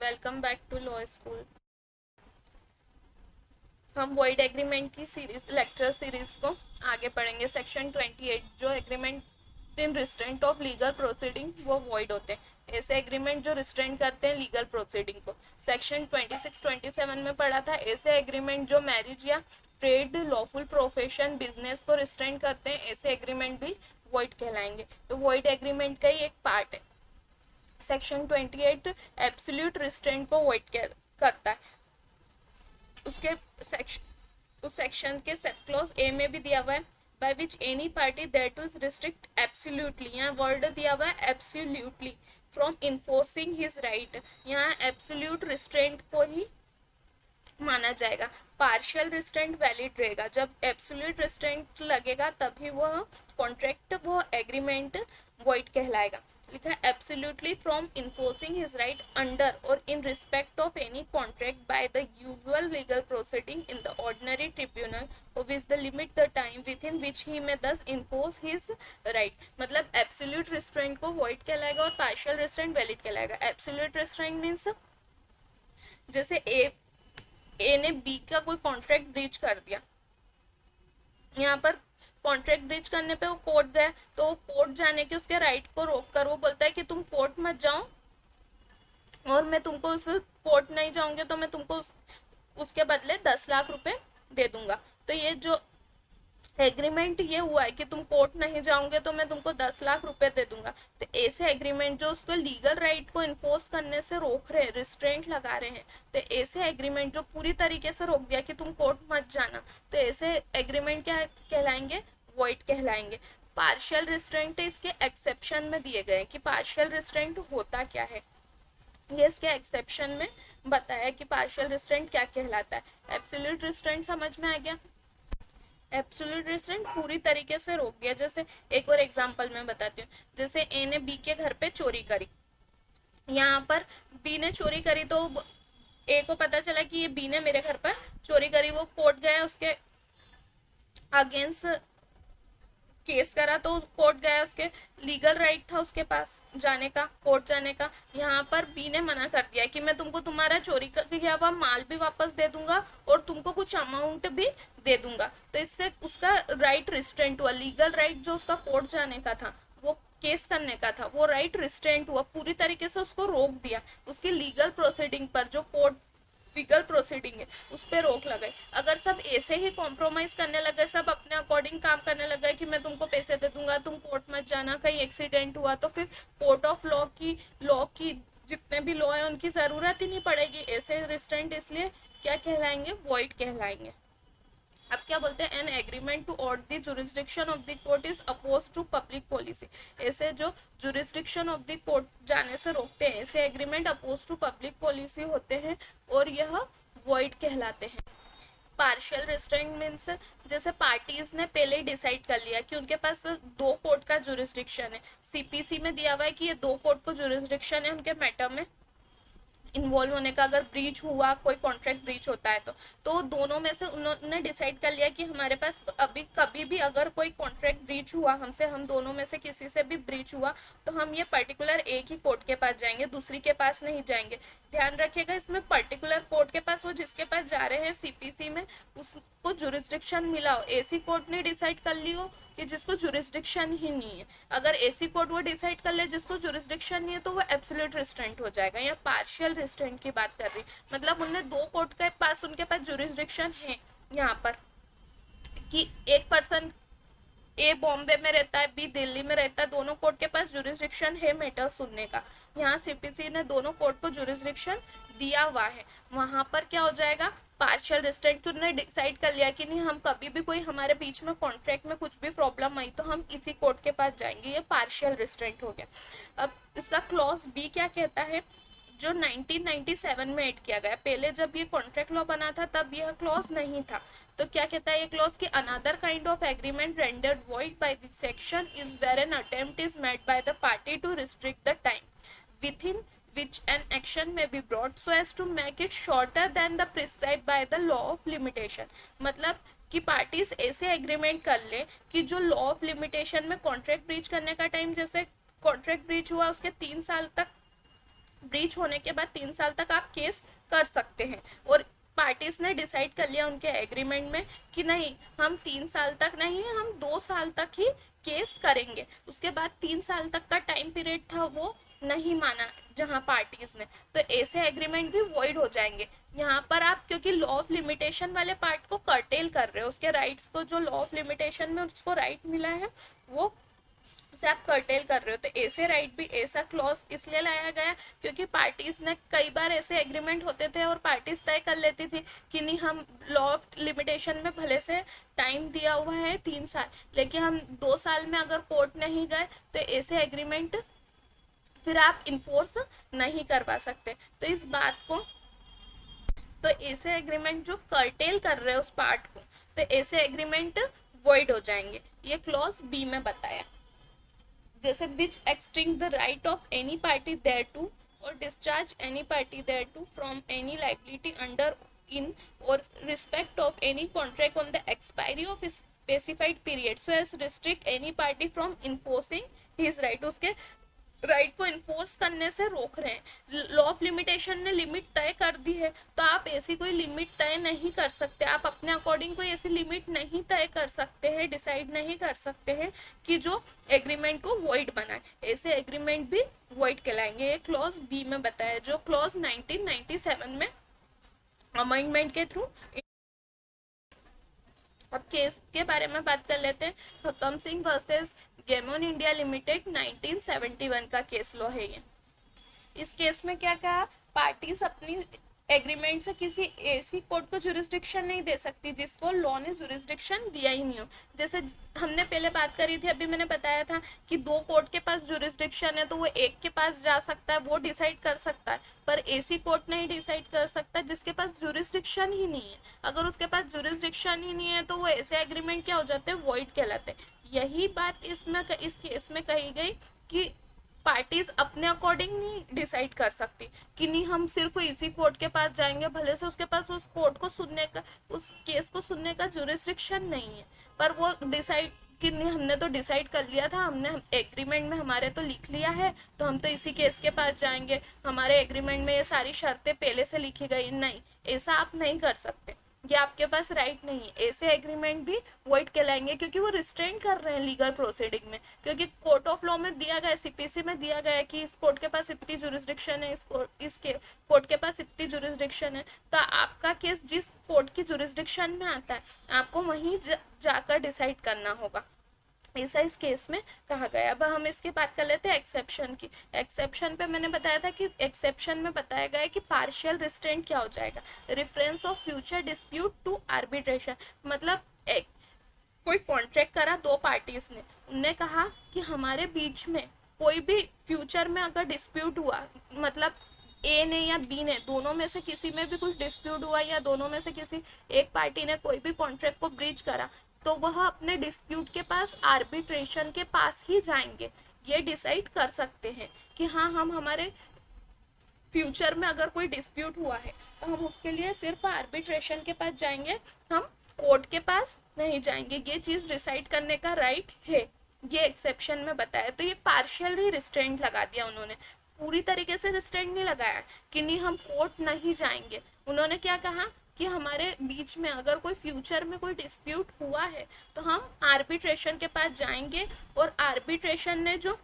Welcome back to law school. हम void agreement की series lecture series को आगे पढ़ेंगे। सेक्शन 28 जो agreement in restraint of legal proceeding वो वॉइड होते हैं। ऐसे एग्रीमेंट जो रिस्ट्रेंट करते हैं लीगल प्रोसीडिंग को सेक्शन 26-27 में पढ़ा था। ऐसे एग्रीमेंट जो मैरिज या ट्रेड लॉफुल प्रोफेशन बिजनेस को रिस्ट्रेंट करते हैं ऐसे एग्रीमेंट भी वॉइड कहलाएंगे। तो वॉइड एग्रीमेंट का ही एक पार्ट है। सेक्शन 28 एब्सोल्यूट रिस्ट्रेंट को वॉइड करता है। उसके सेक्शन उस सेक्शन के सब क्लॉज ए में भी दिया हुआ है by which any party that is restrict absolutely, यहाँ वर्ड दिया हुआ है absolutely, from enforcing his right. यहाँ एब्सोल्यूट रिस्ट्रेंट को ही माना जाएगा। पार्शियल रिस्ट्रेंट वैलिड रहेगा। जब एब्सोल्यूट रिस्ट्रेंट लगेगा तभी वह कॉन्ट्रैक्ट वो एग्रीमेंट वॉइड कहलाएगा। लिखा है absolutely from enforcing his right under or in respect of any contract by the usual legal proceeding in the ordinary tribunal which the limit the time within which he may thus enforce his right. मतलब absolute restraint को void कहलाएगा और partial restraint valid कहलाएगा। Absolute restraint means जैसे A ने B का कोई contract breach कर दिया, यहाँ पर कॉन्ट्रैक्ट ब्रीच करने पे वो कोर्ट गया तो कोर्ट जाने के उसके राइट को रोक कर वो बोलता है कि तुम कोर्ट मत जाओ और मैं तुमको उस कोर्ट नहीं जाऊंगे तो मैं तुमको उसके बदले 10 लाख रुपए दे दूंगा। तो ये जो एग्रीमेंट ये हुआ है कि तुम कोर्ट नहीं जाओगे तो मैं तुमको 10 लाख रुपए दे दूंगा। तो ऐसे एग्रीमेंट जो उसको लीगल राइट को इन्फोर्स करने से रोक रहे हैं, रिस्ट्रेंट लगा रहे हैं, तो ऐसे एग्रीमेंट जो पूरी तरीके से रोक दिया कि तुम कोर्ट मत जाना, तो ऐसे एग्रीमेंट क्या कहलाएंगे? वॉइड कहलाएंगे। पार्शियल रिस्ट्रेंट इसके एक्सेप्शन में दिए गए कि पार्शियल रिस्ट्रेंट होता क्या है। ये इसके एक्सेप्शन में बताया कि पार्शियल रिस्ट्रेंट क्या कहलाता है। एब्सोल्यूट रिस्ट्रेंट समझ में आ गया। एब्सोल्यूट रिस्ट्रेंट पूरी तरीके से रोक दिया। जैसे एक और एग्जांपल मैं बताती हूँ। जैसे ए ने बी के घर पे चोरी करी, यहाँ पर बी ने चोरी करी तो ए को पता चला कि ये बी ने मेरे घर पर चोरी करी। वो कोर्ट गया, उसके अगेंस्ट केस करा तो कोर्ट गया, उसके लीगल राइट था उसके पास जाने का, कोर्ट जाने का। यहाँ पर बी ने मना कर दिया कि मैं तुमको तुम्हारा चोरी किया हुआ माल भी वापस दे दूंगा और तुमको कुछ अमाउंट भी दे दूंगा। तो इससे उसका राइट रिस्ट्रेंट हुआ। लीगल राइट जो उसका कोर्ट जाने का था, वो केस करने का था, वो राइट रिस्ट्रेंट हुआ। पूरी तरीके से उसको रोक दिया। उसकी लीगल प्रोसीडिंग पर जो कोर्ट लीगल प्रोसीडिंग है उस पर रोक लगाई। अगर सब ऐसे ही कॉम्प्रोमाइज करने लगे, सब अपने अकॉर्डिंग काम करने लगे कि मैं तुमको पैसे दे दूंगा, तुम कोर्ट मत जाना, कहीं एक्सीडेंट हुआ तो फिर कोर्ट ऑफ लॉ की जितने भी लॉ है उनकी जरूरत ही नहीं पड़ेगी। ऐसे रिस्ट्रेंट इसलिए क्या कहलाएंगे? वॉइड कहलाएंगे। अब क्या बोलते हैं? An agreement to oust the jurisdiction of the court is oppose to public policy. ऐसे जो जुरिस्डिक्शन ऑफ द कोर्ट जाने से रोकते हैं ऐसे agreement oppose to public policy होते हैं और यह वॉइड कहलाते हैं। पार्शियल रिस्ट्रेंट मीन्स जैसे पार्टीज ने पहले ही डिसाइड कर लिया कि उनके पास दो कोर्ट का जुरिस्डिक्शन है। सीपीसी में दिया हुआ है कि ये दो कोर्ट को जुरिस्डिक्शन है उनके मैटर में इन्वॉल्व होने का। अगर ब्रीच हुआ, कोई कॉन्ट्रैक्ट ब्रीच होता है तो दोनों में से उन्होंने डिसाइड कर लिया कि हमारे पास अभी कभी भी अगर कोई कॉन्ट्रैक्ट ब्रीच हुआ हमसे, हम दोनों में से किसी से भी ब्रीच हुआ तो हम ये पर्टिकुलर एक ही कोर्ट के पास जाएंगे, दूसरी के पास नहीं जाएंगे। ध्यान रखिएगा इसमें पर्टिकुलर कोर्ट के पास, वो जिसके पास जा रहे हैं सीपीसी में उसको जुरिस्डिक्शन मिला हो। एसी कोर्ट ने डिसाइड कर ली हो कि जिसको जुरिस्डिक्शन ही नहीं है, अगर एसी कोर्ट वो डिसाइड कर ले जिसको जुरिस्डिक्शन नहीं है तो वो एब्सोल्यूट रिस्ट्रेंट हो जाएगा। या पार्शियल रिस्ट्रेंट की बात कर रही, मतलब उनने दो कोर्ट के पास उनके पास जुरिस्डिक्शन है। यहाँ पर कि एक पर्सन ए बॉम्बे में रहता है, बी दिल्ली में रहता है, दोनों कोर्ट के पास जुरिस्डिक्शन है मैटर सुनने का। यहाँ सीपीसी ने दोनों कोर्ट को जुरिस्डिक्शन दिया हुआ है। वहां पर क्या हो जाएगा? Partial restraint. उन्होंने डिसाइड कर लिया कि नहीं, हम कभी भी कोई हमारे बीच में कॉन्ट्रैक्ट में कुछ भी प्रॉब्लम आई तो हम इसी कोर्ट के पास जाएंगे। ये पार्शियल रिस्ट्रेंट हो गया। अब इसका क्लॉज बी क्या कहता है? जो 1997 में ऐड किया गया, पहले जब ये कॉन्ट्रैक्ट लॉ बना था तब यह क्लॉज नहीं था। तो क्या कहता है ये क्लॉज कि another kind of agreement rendered void by this section is where an attempt is made by the party to restrict the time within which an action may be brought so as to make it shorter than the prescribed by the law of limitation। मतलब कि parties ऐसे agreement कर ले कि जो law of limitation में contract breach करने का टाइम, जैसे कॉन्ट्रैक्ट ब्रीच हुआ उसके 3 साल तक ब्रीच होने के बाद 3 साल तक आप केस कर सकते हैं। और पार्टीज ने डिसाइड कर लिया उनके एग्रीमेंट में कि नहीं, हम 3 साल तक नहीं, हम 2 साल तक ही केस करेंगे। उसके बाद 3 साल तक का टाइम पीरियड था वो नहीं माना जहां पार्टीज ने, तो ऐसे एग्रीमेंट भी वॉइड हो जाएंगे। यहाँ पर आप क्योंकि लॉ ऑफ लिमिटेशन वाले पार्ट को कर्टेल कर रहे हो, उसके राइट्स को, जो लॉ ऑफ लिमिटेशन में उसको राइट मिला है वो से आप कर्टेल कर रहे हो। तो ऐसे राइट भी, ऐसा क्लॉज इसलिए लाया गया क्योंकि पार्टीज ने, कई बार ऐसे एग्रीमेंट होते थे और पार्टीज तय कर लेती थी कि नहीं, हम लॉ ऑफ लिमिटेशन में भले से टाइम दिया हुआ है 3 साल, लेकिन हम 2 साल में अगर कोर्ट नहीं गए तो ऐसे एग्रीमेंट फिर आप इन्फोर्स नहीं करवा सकते। तो इस बात को, तो ऐसे एग्रीमेंट जो कर्टेल कर रहे हैं उस पार्ट को, तो ऐसे एग्रीमेंट वॉइड हो जाएंगे। ये क्लॉज बी में बताया। जैसे which extinguish the right of any party thereto or discharge any party thereto from any liability under in or respect of any contract on the expiry of specified period so as restrict any party from enforcing his right. उसके right को enforce करने से रोक रहे हैं। Law of limitation ने limit तय कर दी है, तो आप ऐसी कोई लिमिट तय नहीं कर सकते, आप अपने अकॉर्डिंग कोई ऐसी लिमिट नहीं तय कर सकते हैं, डिसाइड नहीं कर सकते हैं कि जो एग्रीमेंट को वॉइड बनाए। ऐसे एग्रीमेंट भी वॉइड कहलाएंगे। ये क्लॉज बी में बताया, जो क्लॉज 1997 में अमेंडमेंट के थ्रू। अब केस के बारे में बात कर लेते हैं। हकम सिंह वर्सेस गेमोन इंडिया लिमिटेड 1971 का केस लॉ है ये। इस केस में क्या कहा, पार्टीज अपनी एग्रीमेंट से किसी ऐसी कोर्ट को जुरिस्डिक्शन नहीं दे सकती जिसको लॉ ने जुरिस्डिक्शन दिया ही नहीं हो। जैसे हमने पहले बात करी थी, अभी मैंने बताया था कि 2 कोर्ट के पास जुरिस्डिक्शन है तो वो एक के पास जा सकता है, वो डिसाइड कर सकता है, पर ऐसी कोर्ट नहीं डिसाइड कर सकता जिसके पास जुरिस्डिक्शन ही नहीं है। अगर उसके पास जुरिस्डिक्शन ही नहीं है तो वो ऐसे एग्रीमेंट क्या हो जाते हैं, वॉइड कहलाते हैं। यही बात इसमें, इस केस में कही गई कि पार्टीज अपने अकॉर्डिंग नहीं डिसाइड कर सकती कि नहीं, हम सिर्फ इसी कोर्ट के पास जाएंगे, भले से उसके पास उस कोर्ट को सुनने का, उस केस को सुनने का जुरिस्डिक्शन नहीं है, पर वो डिसाइड कि नहीं, हमने तो डिसाइड कर लिया था, हमने एग्रीमेंट में हमारे तो लिख लिया है, तो हम तो इसी केस के पास जाएंगे, हमारे एग्रीमेंट में ये सारी शर्तें पहले से लिखी गई। नहीं, ऐसा आप नहीं कर सकते, ये आपके पास राइट नहीं है। ऐसे एग्रीमेंट भी वॉइड कहलाएंगे क्योंकि वो रिस्ट्रेंट कर रहे हैं लीगल प्रोसीडिंग में, क्योंकि कोर्ट ऑफ लॉ में दिया गया, सीपीसी में दिया गया है कि इस कोर्ट के पास इतनी जुरिस्डिक्शन है, इस कोर्ट के पास इतनी जुरिस्डिक्शन है, तो आपका केस जिस कोर्ट की जुरिस्डिक्शन में आता है आपको वहीं जाकर डिसाइड करना होगा। ऐसा इस केस में कहा गया। अब हम इसकी बात कर लेते हैं एक्सेप्शन की। एक्सेप्शन पे मैंने बताया था कि एक्सेप्शन में बताया गया है कि पार्शियल रिस्ट्रेंट क्या हो जाएगा, reference of future dispute to arbitration. मतलब एक कोई कॉन्ट्रैक्ट करा 2 पार्टीज ने, उनने कहा कि हमारे बीच में कोई भी फ्यूचर में अगर डिस्प्यूट हुआ, मतलब ए ने या बी ने, दोनों में से किसी में भी कुछ डिस्प्यूट हुआ या दोनों में से किसी एक पार्टी ने कोई भी कॉन्ट्रैक्ट को ब्रीच करा, तो वह अपने डिस्प्यूट के पास, आर्बिट्रेशन के पास ही जाएंगे। ये डिसाइड कर सकते हैं कि हाँ, हम हमारे फ्यूचर में अगर कोई डिस्प्यूट हुआ है तो हम उसके लिए सिर्फ आर्बिट्रेशन के पास जाएंगे, हम कोर्ट के पास नहीं जाएंगे। ये चीज डिसाइड करने का राइट है, ये एक्सेप्शन में बताया। तो ये पार्शियली रिस्ट्रेंट लगा दिया उन्होंने, पूरी तरीके से रिस्ट्रेंट नहीं लगाया कि नहीं हम कोर्ट नहीं जाएंगे। उन्होंने क्या कहा कि हमारे बीच में अगर कोई फ्यूचर में कोई डिस्प्यूट हुआ है तो हम आर्बिट्रेशन के पास जाएंगे, और आर्बिट्रेशन ने जो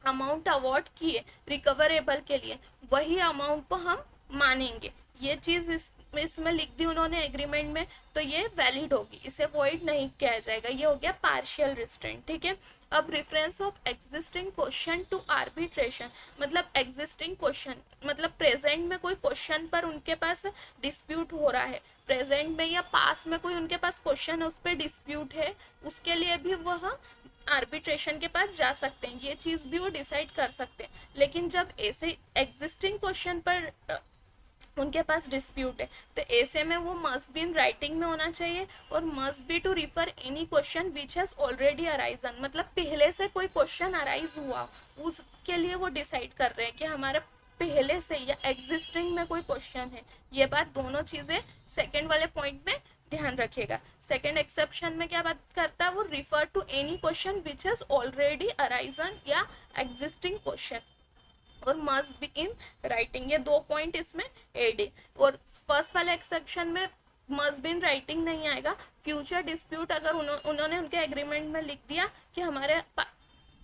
अमाउंट अवॉर्ड किए रिकवरेबल के लिए, वही अमाउंट को हम मानेंगे। ये चीज इसमें लिख दी उन्होंने एग्रीमेंट में, तो ये वैलिड होगी, इसे वॉइड नहीं किया जाएगा। ये हो गया पार्शियल रिस्ट्रेंट, ठीक है। अब reference of existing question to arbitration, मतलब एग्जिस्टिंग क्वेश्चन मतलब प्रेजेंट में कोई क्वेश्चन पर उनके पास डिस्प्यूट हो रहा है, प्रेजेंट में या पास में कोई उनके पास क्वेश्चन है, उस पर डिस्प्यूट है, उसके लिए भी वह आर्बिट्रेशन के पास जा सकते हैं। ये चीज भी वो डिसाइड कर सकते हैं। लेकिन जब ऐसे एग्जिस्टिंग क्वेश्चन पर उनके पास डिस्प्यूट है, तो ऐसे में वो मस्ट बी इन राइटिंग में होना चाहिए, और must be to refer any question which has already arisen, मतलब पहले से कोई क्वेश्चन अराइज हुआ, उसके लिए वो डिसाइड कर रहे हैं कि हमारे पहले से या एग्जिस्टिंग में कोई क्वेश्चन है। ये बात, दोनों चीजें सेकेंड वाले पॉइंट में ध्यान रखेगा। सेकेंड एक्सेप्शन में क्या बात करता है वो, refer to any question which has already arisen या एग्जिस्टिंग क्वेश्चन। और मस्ट बी इन राइटिंग, ये 2 पॉइंट इसमें एड है। और फर्स्ट वाले एक्सेप्शन में मस्ट बी इन राइटिंग नहीं आएगा। फ्यूचर डिस्प्यूट अगर उन्होंने उनके एग्रीमेंट में लिख दिया कि हमारे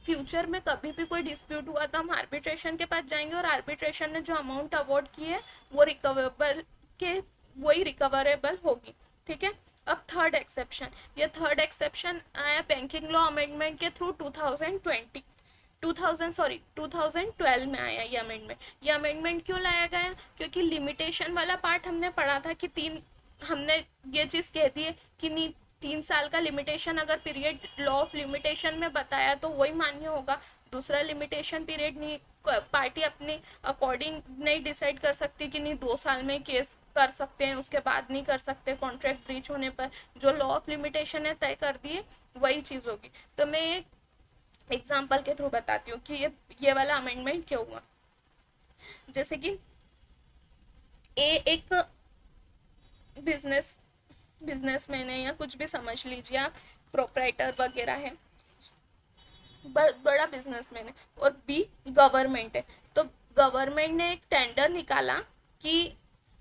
फ्यूचर में कभी भी कोई डिस्प्यूट हुआ तो हम आर्बिट्रेशन के पास जाएंगे और आर्बिट्रेशन ने जो अमाउंट अवॉर्ड की है वो रिकवरेबल के वही रिकवरेबल होगी। ठीक है। अब थर्ड एक्सेप्शन, ये थर्ड एक्सेप्शन आया बैंकिंग लॉ अमेंडमेंट के थ्रू 2012 में आया ये अमेंडमेंट। ये अमेंडमेंट क्यों लाया गया? क्योंकि लिमिटेशन वाला पार्ट हमने पढ़ा था कि हमने ये चीज कह दी है कि नहीं 3 साल का लिमिटेशन अगर पीरियड लॉ ऑफ लिमिटेशन में बताया तो वही मान्य होगा, दूसरा लिमिटेशन पीरियड नहीं पार्टी अपने अकॉर्डिंग नहीं डिसाइड कर सकती कि नहीं 2 साल में केस कर सकते हैं उसके बाद नहीं कर सकते। कॉन्ट्रैक्ट ब्रीच होने पर जो लॉ ऑफ लिमिटेशन है तय कर दिए वही चीज होगी। तो मैं एक एग्जाम्पल के थ्रू बताती हूँ कि ये वाला अमेंडमेंट क्यों हुआ। जैसे कि एक बिजनेसमैन है या कुछ भी समझ लीजिए आप, प्रोप्राइटर वगैरह है, बड़ा बिजनेसमैन है, और बी गवर्नमेंट है। तो गवर्नमेंट ने एक टेंडर निकाला कि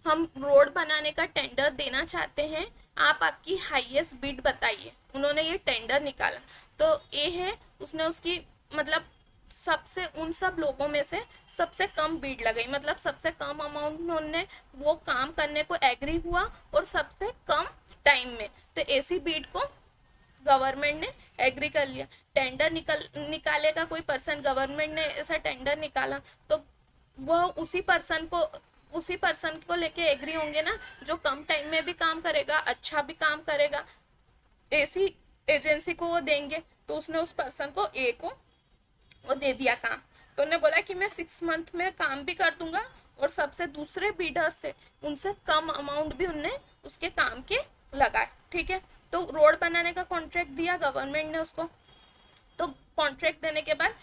हम रोड बनाने का टेंडर देना चाहते हैं, आप आपकी हाईएस्ट बिड बताइए। उन्होंने ये टेंडर निकाला तो ए है उसने उसकी मतलब सबसे उन सब लोगों में से सबसे कम बिड लगाई, मतलब सबसे कम अमाउंट में उन्होंने वो काम करने को एग्री हुआ और सबसे कम टाइम में। तो ऐसी बिड को गवर्नमेंट ने एग्री कर लिया। टेंडर निकालेगा कोई पर्सन, गवर्नमेंट ने ऐसा टेंडर निकाला तो वह उसी पर्सन को लेके एग्री होंगे ना जो कम टाइम में भी काम करेगा, अच्छा भी काम करेगा, ऐसी एजेंसी को वो देंगे। तो उसने उस पर्सन को ए को वो दे दिया काम। तो उन्होंने बोला कि मैं 6 मंथ में काम भी कर दूंगा और सबसे दूसरे बीडर से उनसे कम अमाउंट भी उनने उसके काम के लगाए। ठीक है। तो रोड बनाने का कॉन्ट्रैक्ट दिया गवर्नमेंट ने उसको। तो कॉन्ट्रैक्ट देने के बाद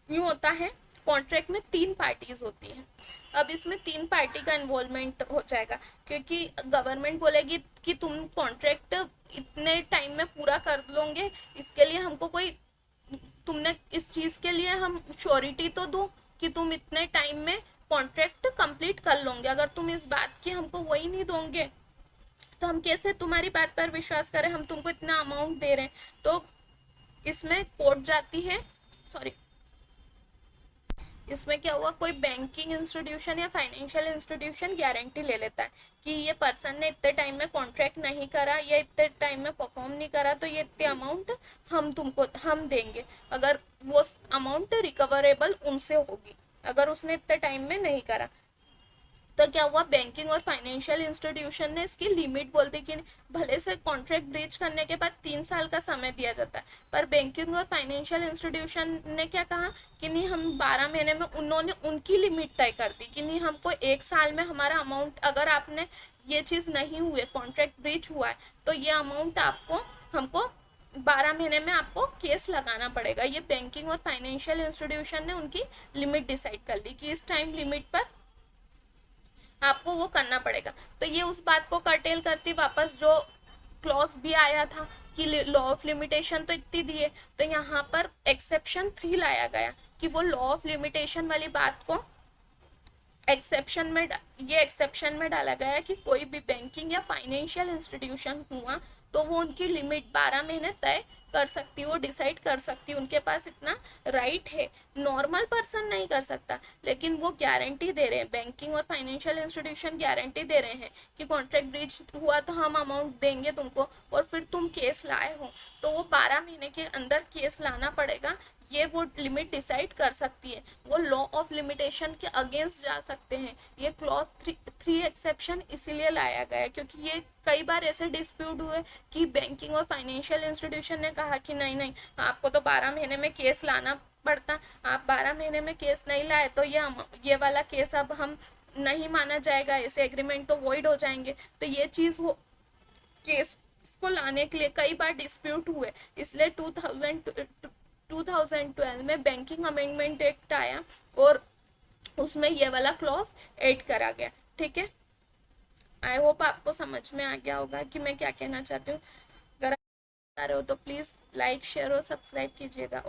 यूं होता है, कॉन्ट्रैक्ट में 3 पार्टीज होती हैं। अब इसमें 3 पार्टी का इन्वॉल्वमेंट हो जाएगा क्योंकि गवर्नमेंट बोलेगी कि तुम कॉन्ट्रैक्ट इतने टाइम में पूरा कर लोगे, इसके लिए हमको कोई तुमने इस चीज के लिए हम श्योरिटी तो दो कि तुम इतने टाइम में कॉन्ट्रैक्ट कंप्लीट कर लोगे। अगर तुम इस बात की हमको वही नहीं दोगे तो हम कैसे तुम्हारी बात पर विश्वास करें, हम तुमको इतना अमाउंट दे रहे हैं। तो इसमें कोर्ट जाती है, सॉरी इसमें क्या हुआ, कोई बैंकिंग इंस्टीट्यूशन या फाइनेंशियल इंस्टीट्यूशन गारंटी ले लेता है कि ये पर्सन ने इतने टाइम में कॉन्ट्रैक्ट नहीं करा या इतने टाइम में परफॉर्म नहीं करा तो ये इतने अमाउंट हम देंगे, अगर वो अमाउंट रिकवरेबल उनसे होगी अगर उसने इतने टाइम में नहीं करा। तो क्या हुआ, बैंकिंग और फाइनेंशियल इंस्टीट्यूशन ने इसकी लिमिट बोल दी कि भले से कॉन्ट्रैक्ट ब्रीच करने के बाद 3 साल का समय दिया जाता है, पर बैंकिंग और फाइनेंशियल इंस्टीट्यूशन ने क्या कहा कि नहीं हम 12 महीने में, उन्होंने उनकी लिमिट तय कर दी कि नहीं हमको 1 साल में हमारा अमाउंट, अगर आपने ये चीज़ नहीं हुई कॉन्ट्रैक्ट ब्रीच हुआ है तो ये अमाउंट आपको हमको 12 महीने में आपको केस लगाना पड़ेगा। ये बैंकिंग और फाइनेंशियल इंस्टीट्यूशन ने उनकी लिमिट डिसाइड कर दी कि इस टाइम लिमिट पर आपको वो करना पड़ेगा। तो ये उस बात को कर्टेल करती, वापस जो क्लॉज भी आया था कि लॉ ऑफ लिमिटेशन तो इतनी दी है, तो यहाँ पर एक्सेप्शन 3 लाया गया कि वो लॉ ऑफ लिमिटेशन वाली बात को एक्सेप्शन में डाला गया है कि कोई भी बैंकिंग या फाइनेंशियल इंस्टीट्यूशन हुआ तो वो उनकी लिमिट 12 महीने तय कर सकती, वो डिसाइड कर सकती, उनके पास इतना राइट है। नॉर्मल पर्सन नहीं कर सकता, लेकिन वो गारंटी दे रहे हैं, बैंकिंग और फाइनेंशियल इंस्टीट्यूशन गारंटी दे रहे हैं कि कॉन्ट्रैक्ट ब्रीच हुआ तो हम अमाउंट देंगे तुमको, और फिर तुम केस लाए हो तो वो 12 महीने के अंदर केस लाना पड़ेगा। ये वो लिमिट डिसाइड कर सकती है, वो लॉ ऑफ लिमिटेशन के अगेंस्ट जा सकते हैं। ये क्लॉज 3 एक्सेप्शन इसीलिए लाया गया है क्योंकि ये कई बार ऐसे डिस्प्यूट हुए कि बैंकिंग और फाइनेंशियल इंस्टीट्यूशन ने कहा कि नहीं नहीं आपको तो 12 महीने में केस लाना पड़ता, आप 12 महीने में केस नहीं लाए तो ये वाला केस अब हम नहीं माना जाएगा, ऐसे एग्रीमेंट तो वॉइड हो जाएंगे। तो ये चीज़ हो केस को लाने के लिए कई बार डिस्प्यूट हुए, इसलिए 2012 में बैंकिंग अमेंडमेंट एक्ट आया और उसमें ये वाला क्लॉज ऐड करा गया। ठीक है, आई होप आपको समझ में आ गया होगा कि मैं क्या कहना चाहती हूँ। अगर आप बता रहे हो तो प्लीज़ लाइक शेयर और सब्सक्राइब कीजिएगा।